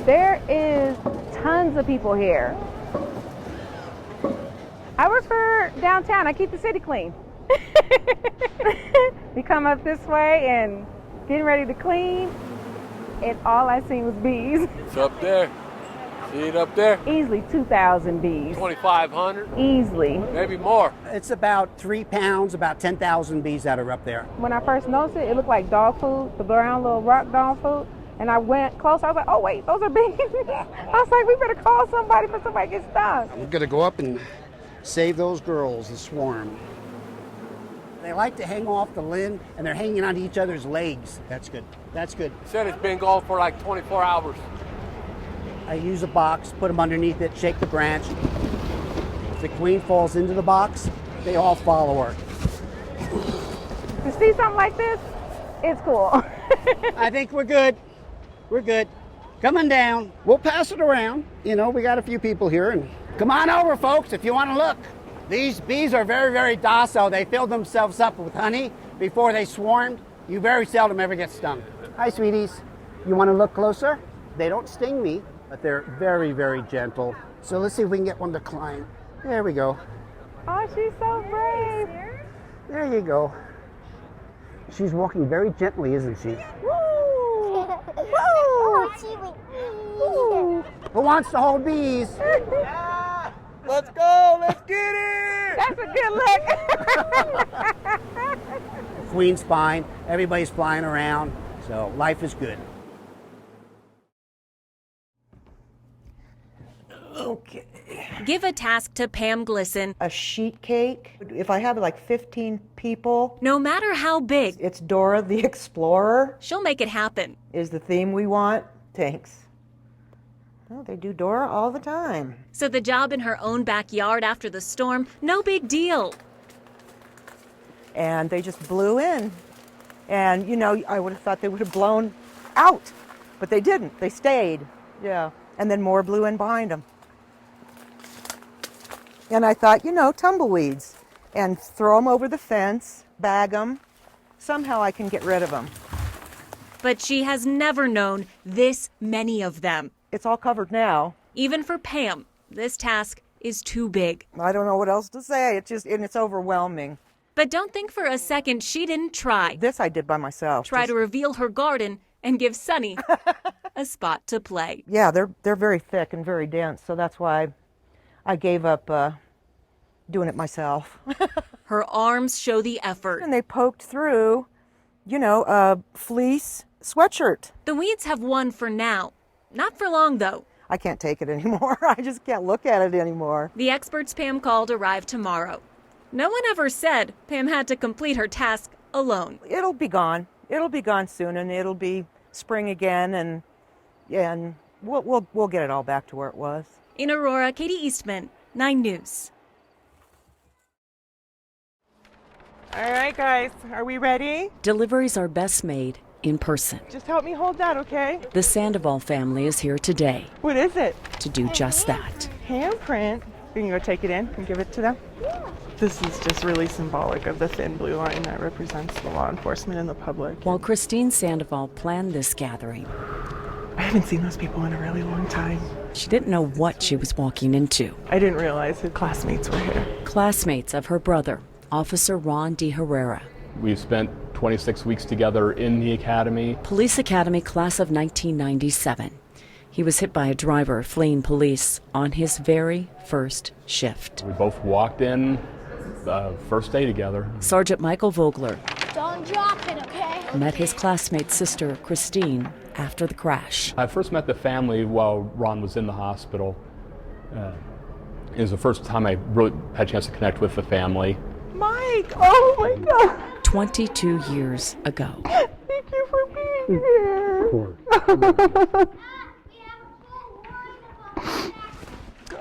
There is tons of people here. I work for downtown. I keep the city clean. We come up this way and getting ready to clean, and all I seen was bees. It's up there. See it up there? Easily 2,000 bees. 2,500? Easily. Maybe more. It's about 3 pounds, about 10,000 bees that are up there. When I first noticed it, it looked like dog food, the brown little rock dog food. And I went close. I was like, oh, wait, those are bees. I was like, we better call somebody before somebody gets stung. We're going to go up and save those girls, the swarm. They like to hang off the limb, and they're hanging onto each other's legs. That's good. That's good. Said it's been going for like 24 hours. I use a box, put them underneath it, shake the branch. If the queen falls into the box, they all follow her. To see something like this, it's cool. I think we're good. We're good. Coming down. We'll pass it around. You know, we got a few people here. And come on over, folks, if you want to look. These bees are very, very docile. They fill themselves up with honey before they swarmed. You very seldom ever get stung. Hi, sweeties. You want to look closer? They don't sting me, but they're very, very gentle. So let's see if we can get one to climb. There we go. Oh, she's so brave. There you go. She's walking very gently, isn't she? Woo! Woo! Who wants to hold bees? Yeah! Let's go! Let's get it! That's a good look. Queen's fine. Everybody's flying around. So life is good. Okay. Give a task to Pam Glisson. A sheet cake. If I have like 15 people, No matter how big, it's Dora the Explorer she'll make it happen. is the theme we want. Thanks. Oh, they do Dora all the time. So the job in her own backyard after the storm, no big deal. And they just blew in. And, you know, I would have thought they would have blown out, but they didn't. They stayed. Yeah. And then more blew in behind them. And I thought, you know, tumbleweeds. And throw them over the fence, bag them. Somehow I can get rid of them. But she has never known this many of them. It's all covered now. Even for Pam, this task is too big. I don't know what else to say. It's overwhelming. But don't think for a second she didn't try. This I did by myself. Try to reveal her garden and give Sunny a spot to play. Yeah, they're very thick and very dense, so that's why I gave up doing it myself. Her arms show the effort. And they poked through, you know, a fleece sweatshirt. The weeds have won for now. Not for long, though. I can't take it anymore. I just can't look at it anymore. The experts Pam called arrive tomorrow. No one ever said Pam had to complete her task alone. It'll be gone. It'll be gone soon, and it'll be spring again, and we'll get it all back to where it was. In Aurora, Katie Eastman, 9 News. All right, guys, are we ready? Deliveries are best made in person. Just help me hold that, okay? The Sandoval family is here today What is it? to do just that. Handprint. You can go take it in and give it to them. This is just really symbolic of the thin blue line that represents the law enforcement and the public. While Christine Sandoval planned this gathering, I haven't seen those people in a really long time. she didn't know what she was walking into. I didn't realize his classmates were here. Classmates of her brother, Officer Ron De Herrera. We've spent 26 weeks together in the academy. Police Academy class of 1997. He was hit by a driver fleeing police on his very first shift. We both walked in first day together. Sergeant Michael Vogler Don't drop it, okay? met his classmate's sister, Christine, after the crash. I first met the family while Ron was in the hospital. It was the first time I really had a chance to connect with the family. Mike! Oh my God! 22 years ago. Thank you for being here.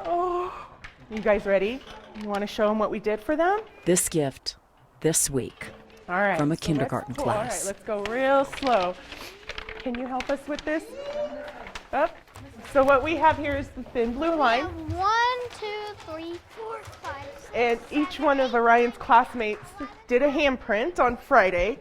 Oh. You guys ready? You want to show them what we did for them? This gift, this week, All right. from a so kindergarten let's- class. All right, let's go real slow. Can you help us with this? Up. So what we have here is the thin blue line. 1, 2, 3, 4, 5, 6. And each one of Orion's classmates did a handprint on Friday.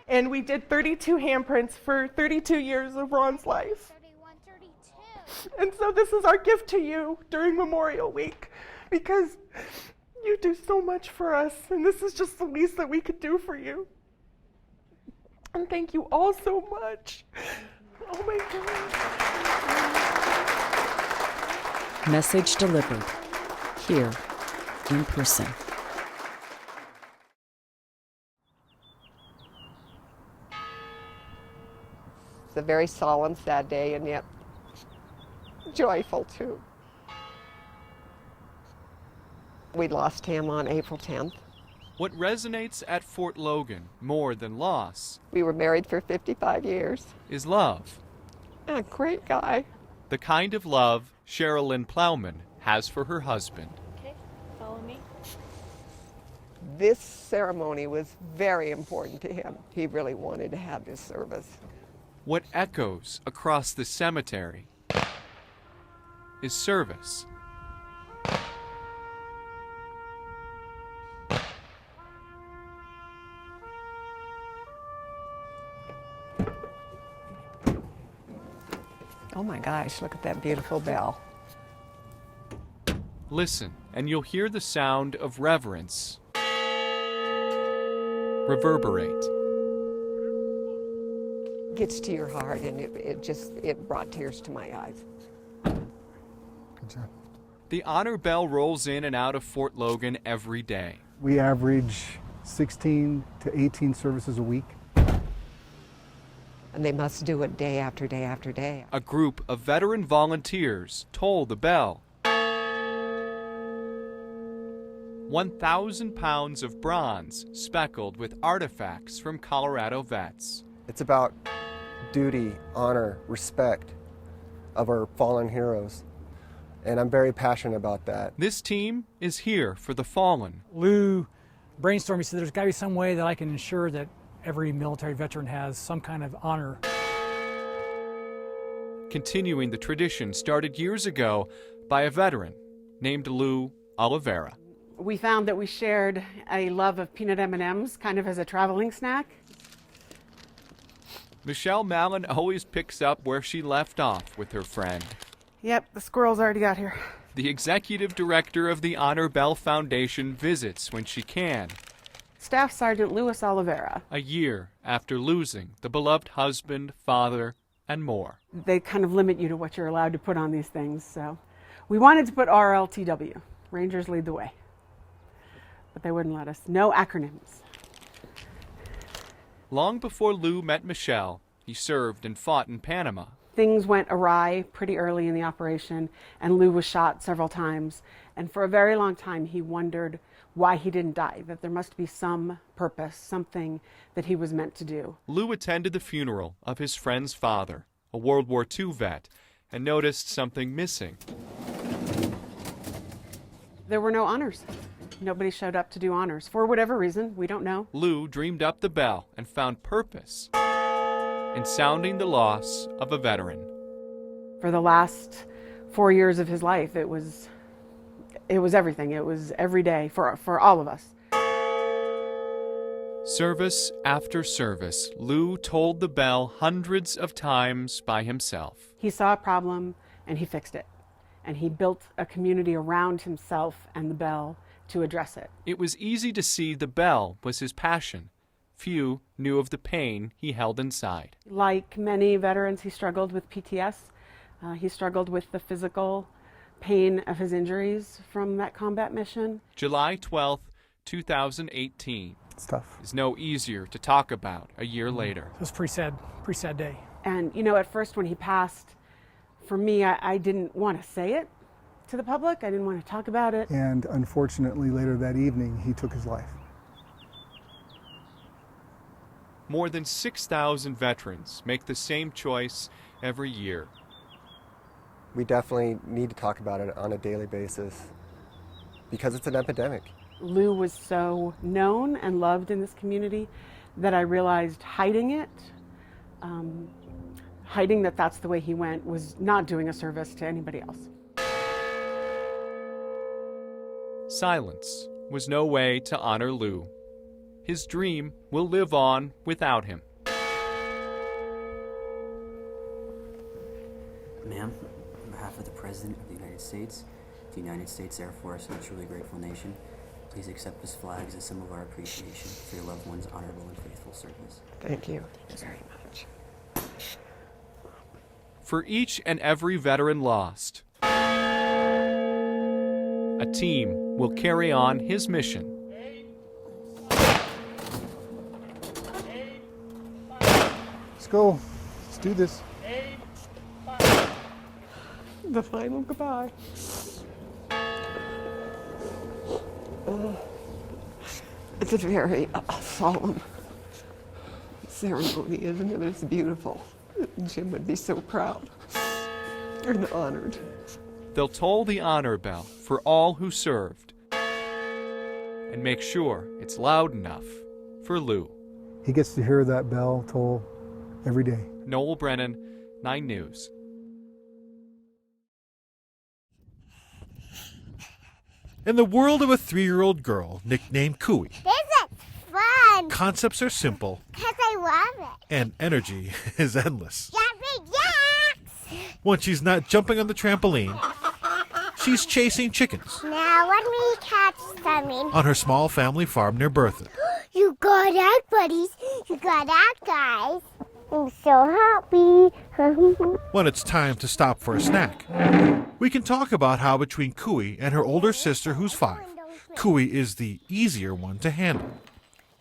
And we did 32 handprints for 32 years of Ron's life. 31, 32. And so this is our gift to you during Memorial Week, because you do so much for us, and this is just the least that we could do for you. And thank you all so much. Oh my God. Message delivered here in person. It's a very solemn, sad day, and yet joyful too. We lost him on April 10th. What resonates at Fort Logan more than loss We were married for 55 years. is love. A great guy. The kind of love Sherilyn Plowman has for her husband. Okay, follow me. This ceremony was very important to him. He really wanted to have this service. What echoes across the cemetery is service. Oh my gosh, look at that beautiful bell. Listen, and you'll hear the sound of reverence reverberate. Gets to your heart, and it brought tears to my eyes. Good job. The honor bell rolls in and out of Fort Logan every day. We average 16 to 18 services a week. And they must do it day after day after day. A group of veteran volunteers toll the bell. 1,000 pounds of bronze speckled with artifacts from Colorado vets. It's about duty, honor, respect of our fallen heroes. And I'm very passionate about that. This team is here for the fallen. Lou brainstormed, he said there's got to be some way that I can ensure that every military veteran has some kind of honor. Continuing the tradition started years ago by a veteran named Lou Oliveira. We found that we shared a love of peanut M&Ms, kind of as a traveling snack. Michelle Mallon always picks up where she left off with her friend. Yep, the squirrels already got here. The executive director of the Honor Bell Foundation visits when she can. Staff Sergeant Louis Oliveira. A year after losing the beloved husband, father, and more. They kind of limit you to what you're allowed to put on these things, so we wanted to put RLTW, Rangers Lead the Way, but they wouldn't let us. No acronyms. Long before Lou met Michelle, he served and fought in Panama. Things went awry pretty early in the operation, and Lou was shot several times, and for a very long time he wondered why he didn't die, that there must be some purpose, something that he was meant to do. Lou attended the funeral of his friend's father, a World War II vet, and noticed something missing. There were no honors. Nobody showed up to do honors. For whatever reason, we don't know. Lou dreamed up the bell and found purpose in sounding the loss of a veteran. For the last 4 years of his life, it was everything. It was every day for all of us. Service after service, Lou tolled the bell hundreds of times by himself. He saw a problem and he fixed it. And he built a community around himself and the bell to address it. It was easy to see the bell was his passion. Few knew of the pain he held inside. Like many veterans, he struggled with PTS. He struggled with the physical pain of his injuries from that combat mission. July 12th, 2018. It's tough. Is no easier to talk about a year later. It was a pretty sad day. And, you know, at first when he passed, for me, I didn't want to say it to the public. I didn't want to talk about it. And unfortunately, later that evening, he took his life. More than 6,000 veterans make the same choice every year. We definitely need to talk about it on a daily basis because it's an epidemic. Lou was so known and loved in this community that I realized hiding it, hiding that that's the way he went, was not doing a service to anybody else. Silence was no way to honor Lou. His dream will live on without him. Ma'am, behalf of the President of the United States, the United States Air Force, and a truly grateful nation, please accept this flag as a symbol of our appreciation for your loved one's honorable and faithful service. Thank you very much. For each and every veteran lost, a team will carry on his mission. Let's go. Let's do this. The final goodbye. It's a very solemn ceremony, isn't it? It's beautiful. Jim would be so proud and honored. They'll toll the honor bell for all who served and make sure it's loud enough for Lou. He gets to hear that bell toll every day. Noel Brennan, 9 News. In the world of a 3-year-old girl nicknamed Cooey, This is fun. concepts are simple Because I love it. and energy is endless. Jumping jacks. When she's not jumping on the trampoline, she's chasing chickens Now let me catch something. on her small family farm near Berthoud. You got out, buddies. You got out, guys. I'm so happy. When it's time to stop for a snack, we can talk about how between Cooey and her older sister who's 5, Cooey is the easier one to handle.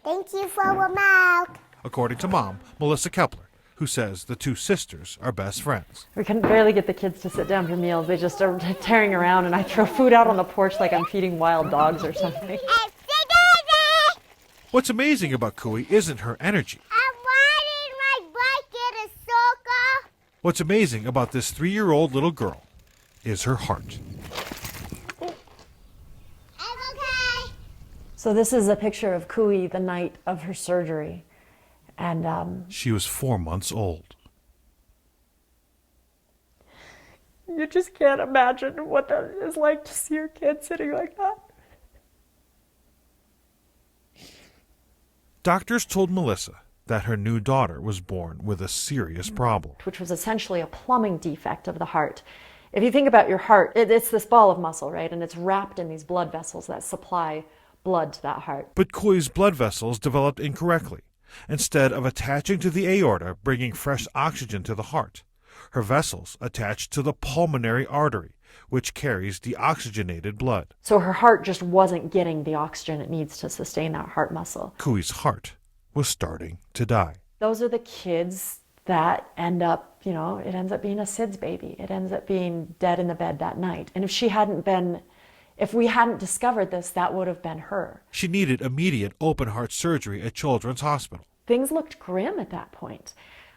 Thank you for the milk. According to Mom, Melissa Kepler, who says the 2 sisters are best friends. We can barely get the kids to sit down for meals. They just are tearing around, and I throw food out on the porch like I'm feeding wild dogs or something. What's amazing about Cooey isn't her energy. I'm riding my bike in a circle. What's amazing about this 3-year-old little girl is her heart. So this is a picture of Cooey the night of her surgery. And She was 4 months old. you just can't imagine what that is like to see your kid sitting like that. Doctors told Melissa that her new daughter was born with a serious problem. Which was essentially a plumbing defect of the heart. If you think about your heart, it's this ball of muscle, right? And it's wrapped in these blood vessels that supply blood to that heart. But Cooey's blood vessels developed incorrectly. Instead of attaching to the aorta, bringing fresh oxygen to the heart, her vessels attached to the pulmonary artery, which carries deoxygenated blood. So her heart just wasn't getting the oxygen it needs to sustain that heart muscle. Cooey's heart was starting to die. Those are the kids that end up, it ends up being a SIDS baby. It ends up being dead in the bed that night. And if we hadn't discovered this, that would have been her. She needed immediate open heart surgery at Children's Hospital. Things looked grim at that point.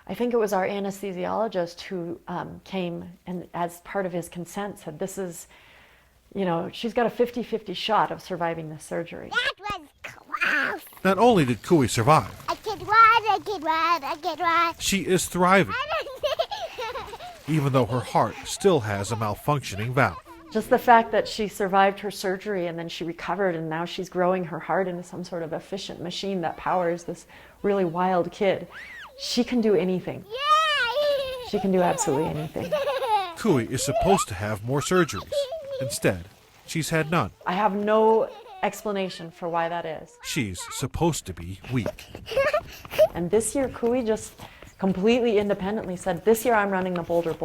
I think it was our anesthesiologist who came and as part of his consent said, this is, she's got a 50-50 shot of surviving this surgery. That was close. Not only did Cooey survive, I can run. she is thriving, even though her heart still has a malfunctioning valve. Just the fact that she survived her surgery and then she recovered and now she's growing her heart into some sort of efficient machine that powers this really wild kid. She can do anything. She can do absolutely anything. Cooey is supposed to have more surgeries. Instead, she's had none. I have no explanation for why that is. She's supposed to be weak. And this year, Cooey just completely independently said, this year I'm running the Boulder.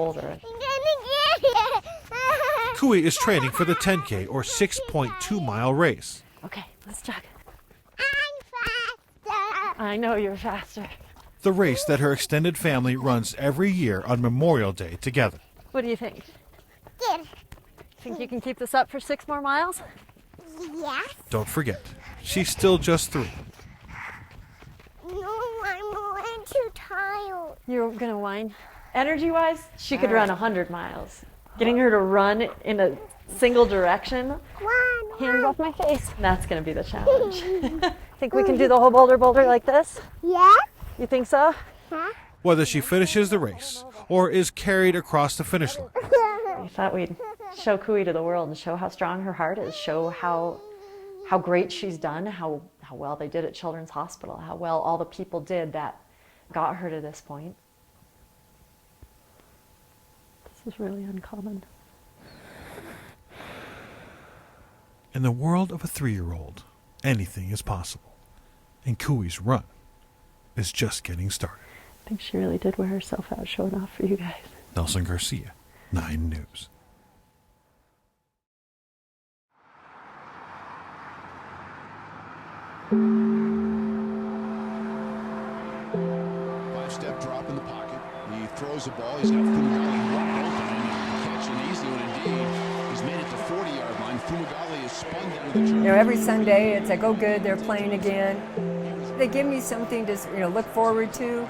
Cooey is training for the 10K or 6.2 mile race. Okay, let's jog. I know you're faster. The race that her extended family runs every year on Memorial Day together. What do you think? Think you can keep this up for 6 more miles? Yes. Don't forget, she's still just 3. No, I'm too tired. You're gonna whine. Energy-wise, she could run 100 miles. Getting her to run in a single direction, hands off my face. That's gonna be the challenge. Think we can do the whole boulder like this? Yeah. You think so? Huh? Whether she finishes the race or is carried across the finish line. We thought we'd show Cooey to the world and show how strong her heart is, show how great she's done, how well they did at Children's Hospital, how well all the people did that got her to this point. is really uncommon. In the world of a 3-year-old, anything is possible. And Cooey's run is just getting started. I think she really did wear herself out showing off for you guys. Nelson Garcia, 9 News. Five-step drop in the pocket. He throws the ball. He's got Fumagalli wide open. And catch an easy one indeed. He's made it to 40-yard line. Fumagalli is spun down to the turn. You know, every Sunday it's like, oh good, they're playing again. They give me something to, look forward to.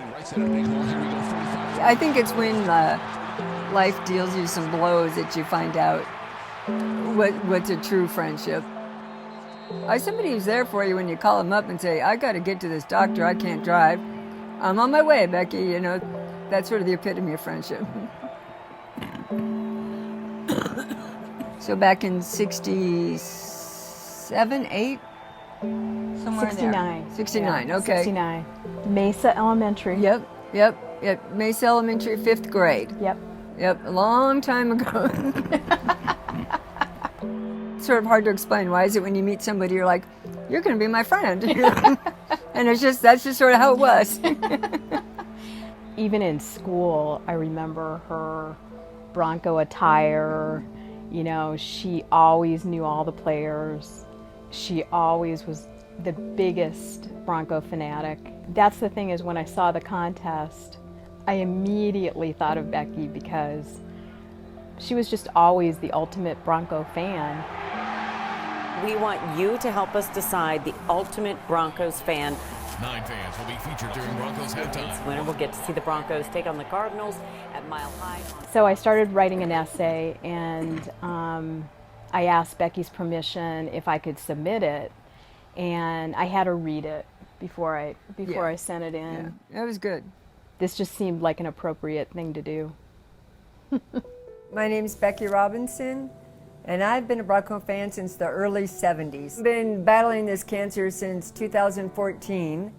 I think it's when life deals you some blows that you find out what's a true friendship. Somebody who's there for you when you call them up and say, I got to get to this doctor, I can't drive. I'm on my way, Becky, that's sort of the epitome of friendship. So back in 67, 8? Somewhere 69. There. 69, yeah, okay. 69. Mesa Elementary. Yep. Mesa Elementary, 5th grade. Yep, a long time ago. It's sort of hard to explain. Why is it when you meet somebody, you're like, you're going to be my friend? And that's just sort of how it was. Even in school, I remember her Bronco attire. She always knew all the players. She always was the biggest Bronco fanatic. That's the thing, is when I saw the contest, I immediately thought of Becky because she was just always the ultimate Bronco fan. We want you to help us decide the ultimate Broncos fan. 9 fans will be featured during Broncos halftime. Winner will get to see the Broncos take on the Cardinals at Mile High. So I started writing an essay, and I asked Becky's permission if I could submit it, and I had her read it before I sent it in. Yeah, that was good. This just seemed like an appropriate thing to do. My name's Becky Robinson, and I've been a Bronco fan since the early 70s. I've been battling this cancer since 2014,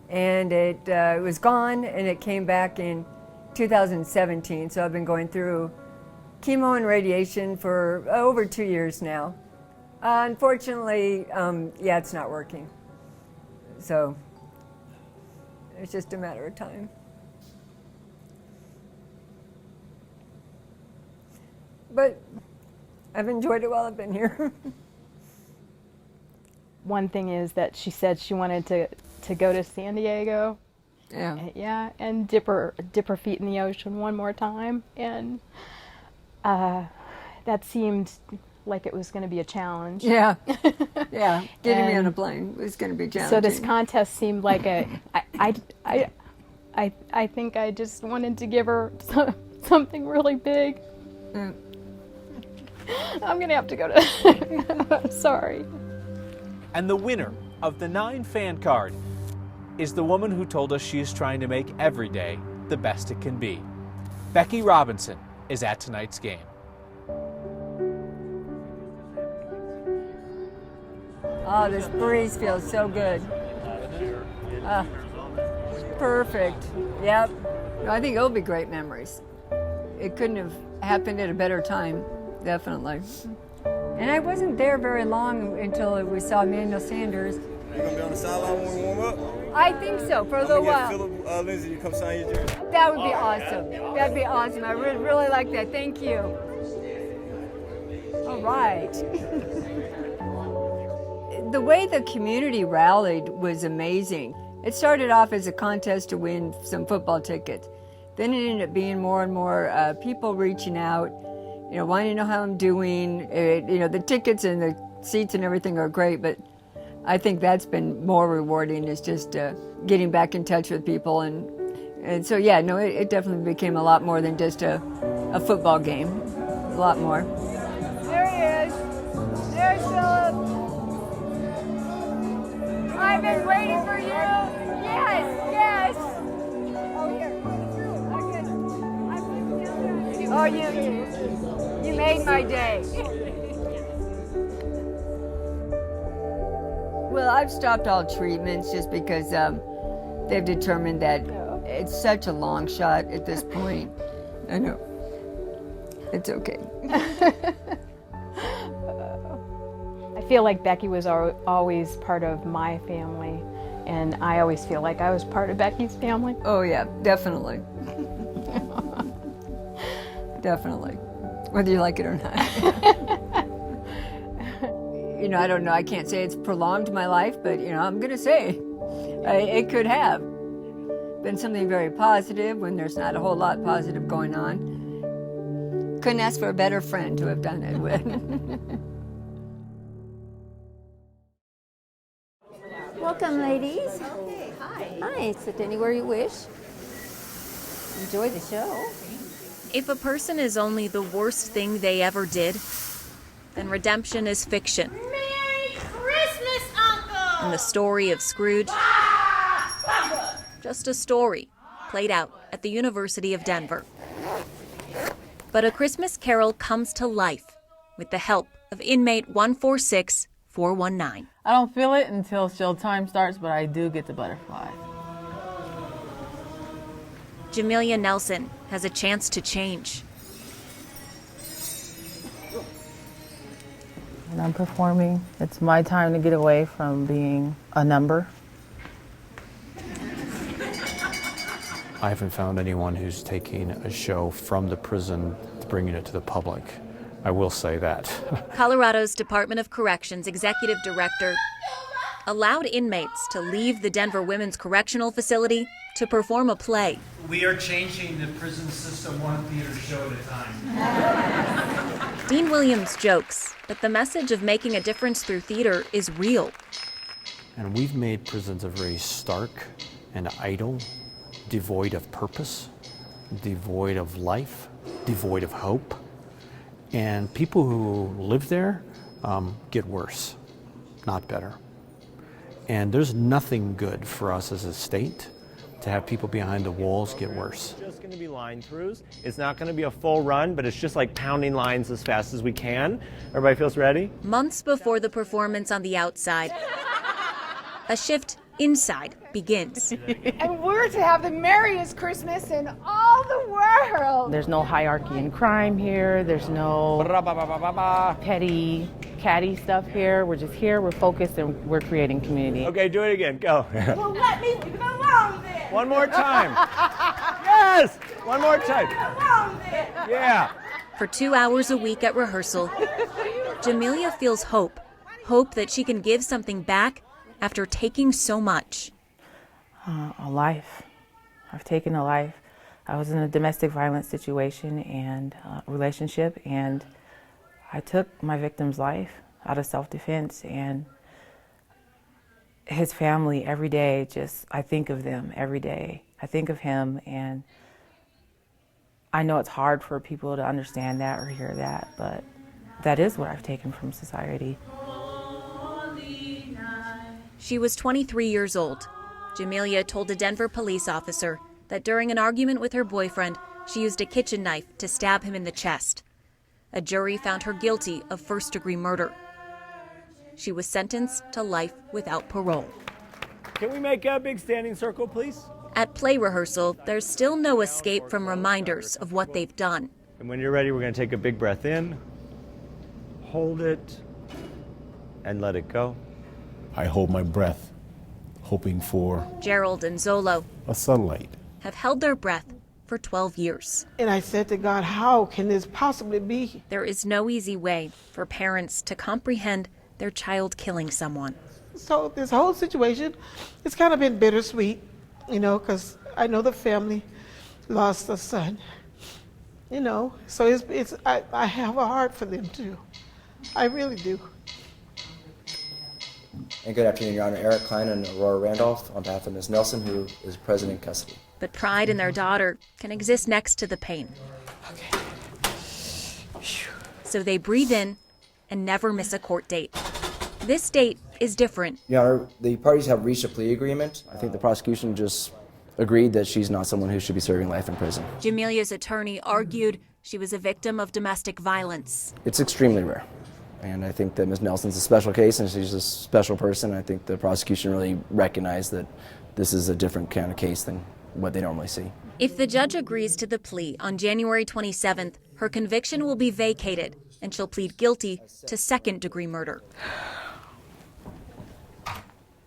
and it was gone, and it came back in 2017, so I've been going through chemo and radiation for over 2 years now. Unfortunately, it's not working. So it's just a matter of time. But I've enjoyed it while I've been here. One thing is that she said she wanted to go to San Diego. And dip her feet in the ocean one more time, and that seemed like it was going to be a challenge. Getting me on a plane was going to be challenging. So this contest seemed like I think I just wanted to give her something really big. I'm going to have to go to. I'm sorry. And the winner of the 9 fan card is the woman who told us she is trying to make every day the best it can be. Becky Robinson is at tonight's game. Oh, this breeze feels so good. Perfect. Yep. I think it'll be great memories. It couldn't have happened at a better time, definitely. And I wasn't there very long until we saw Emmanuel Sanders. You gonna be on the sideline when we warm up? I think so, for a little while. Philip Lindsay, you come sign your jersey. That would be awesome. That'd be awesome. I would really like that. Thank you. All right. The way the community rallied was amazing. It started off as a contest to win some football tickets. Then it ended up being more and more people reaching out, wanting to know how I'm doing. The tickets and the seats and everything are great, but I think that's been more rewarding, is just getting back in touch with people. And so, it definitely became a lot more than just a football game. A lot more. There he is. There's Philip. I've been waiting for you. Yes. Oh, here. Oh, you made my day. Well, I've stopped all treatments just because they've determined that it's such a long shot at this point. I know. It's okay. I feel like Becky was always part of my family, and I always feel like I was part of Becky's family. Oh yeah, definitely. Definitely. Whether you like it or not. You know, I don't know, I can't say it's prolonged my life, but you know, I'm gonna say it could have been something very positive when there's not a whole lot positive going on. Couldn't ask for a better friend to have done it with. Welcome, ladies. Hi. Hi, sit anywhere you wish. Enjoy the show. If a person is only the worst thing they ever did, then redemption is fiction. Merry Christmas, Uncle! And the story of Scrooge, just a story played out at the University of Denver. But A Christmas Carol comes to life with the help of inmate 146419. I don't feel it until show time starts, but I do get the butterflies. Jamelia Nelson has a chance to change. When I'm performing, it's my time to get away from being a number. I haven't found anyone who's taking a show from the prison, bringing it to the public. I will say that. Colorado's Department of Corrections executive director allowed inmates to leave the Denver Women's Correctional Facility to perform a play. We are changing the prison system one theater show at a time. Dean Williams jokes that the message of making a difference through theater is real. And we've made prisons a very stark and idle, devoid of purpose, devoid of life, devoid of hope. And people who live there get worse, not better. And there's nothing good for us as a state to have people behind the walls get worse. It's just going to be line throughs. It's not going to be a full run, but it's just like pounding lines as fast as we can. Everybody feels ready? Months before the performance on the outside, a shift inside begins. And we're to have the merriest Christmas in all the world. There's no hierarchy in crime here. There's no petty, catty stuff here. We're just here, we're focused, and we're creating community. Okay, do it again. Go. Well, let me leave it alone then. One more time. Yes! One more time. Leave it alone then. Yeah. For 2 hours a week at rehearsal, Jamelia feels hope. Hope that she can give something back after taking so much. A life. I've taken a life. I was in a domestic violence situation and relationship, and I took my victim's life out of self-defense, and his family every day, I think of them every day. I think of him, and I know it's hard for people to understand that or hear that, but that is what I've taken from society. She was 23 years old. Jamelia told a Denver police officer that during an argument with her boyfriend, she used a kitchen knife to stab him in the chest. A jury found her guilty of first-degree murder. She was sentenced to life without parole. Can we make a big standing circle, please? At play rehearsal, there's still no escape from reminders of what they've done. And when you're ready, we're going to take a big breath in, hold it, and let it go. I hold my breath, hoping for Gerald and Zolo a sunlight. have held their breath for 12 years. And I said to God, how can this possibly be? There is no easy way for parents to comprehend their child killing someone. So this whole situation, it's kind of been bittersweet, you know, because I know the family lost a son, you know. So I have a heart for them too. I really do. And good afternoon, Your Honor. Eric Klein and Aurora Randolph on behalf of Ms. Nelson, who is present in custody. But pride in their daughter can exist next to the pain. Okay. So they breathe in and never miss a court date. This date is different. Your Honor, the parties have reached a plea agreement. I think the prosecution just agreed that she's not someone who should be serving life in prison. Jamelia's attorney argued she was a victim of domestic violence. It's extremely rare. And I think that Ms. Nelson's a special case, and she's a special person. I think the prosecution really recognized that this is a different kind of case than what they normally see. If the judge agrees to the plea on January 27th, her conviction will be vacated and she'll plead guilty to second-degree murder.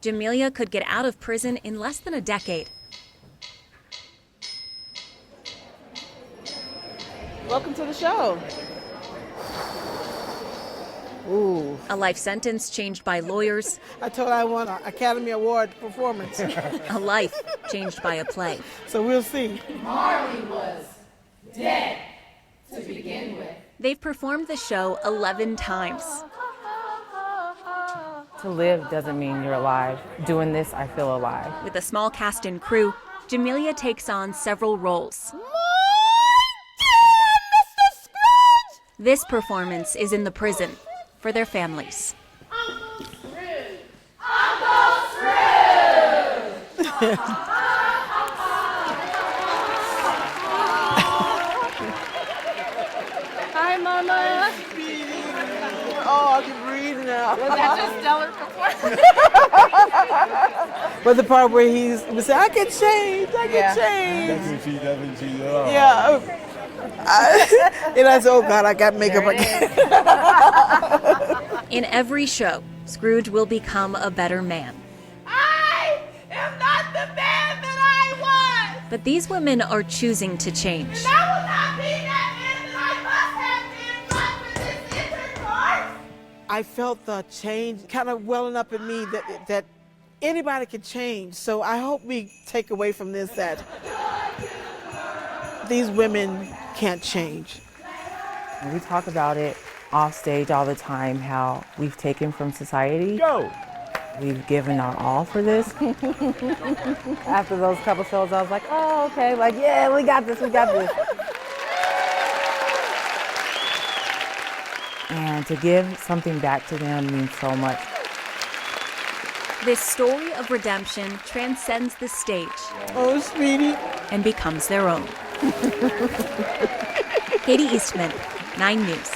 Jamelia could get out of prison in less than a decade. Welcome to the show. Ooh. A life sentence changed by lawyers. I told her I won an Academy Award performance. A life changed by a play. So we'll see. Marley was dead to begin with. They've performed the show 11 times. To live doesn't mean you're alive. Doing this, I feel alive. With a small cast and crew, Jamelia takes on several roles. This performance is in the prison for their families. Hi, Mama. Oh, I can breathe now. Was that just stellar performance? But the part where he's saying, I can change, I can change. That's when she, Yeah. And I said, oh God, I got makeup again. In every show, Scrooge will become a better man. I am not the man that I was. But these women are choosing to change. And I will not be that man that I must have been but for this intercourse. I felt the change kind of welling up in me that anybody can change. So I hope we take away from this that these women can't change. We talk about it off stage all the time, how we've taken from society. Go! We've given our all for this. After those couple shows, I was like, oh, okay, like, yeah, we got this, we got this. And to give something back to them means so much. This story of redemption transcends the stage. Oh, sweetie. And becomes their own. Katie Eastman, 9 News.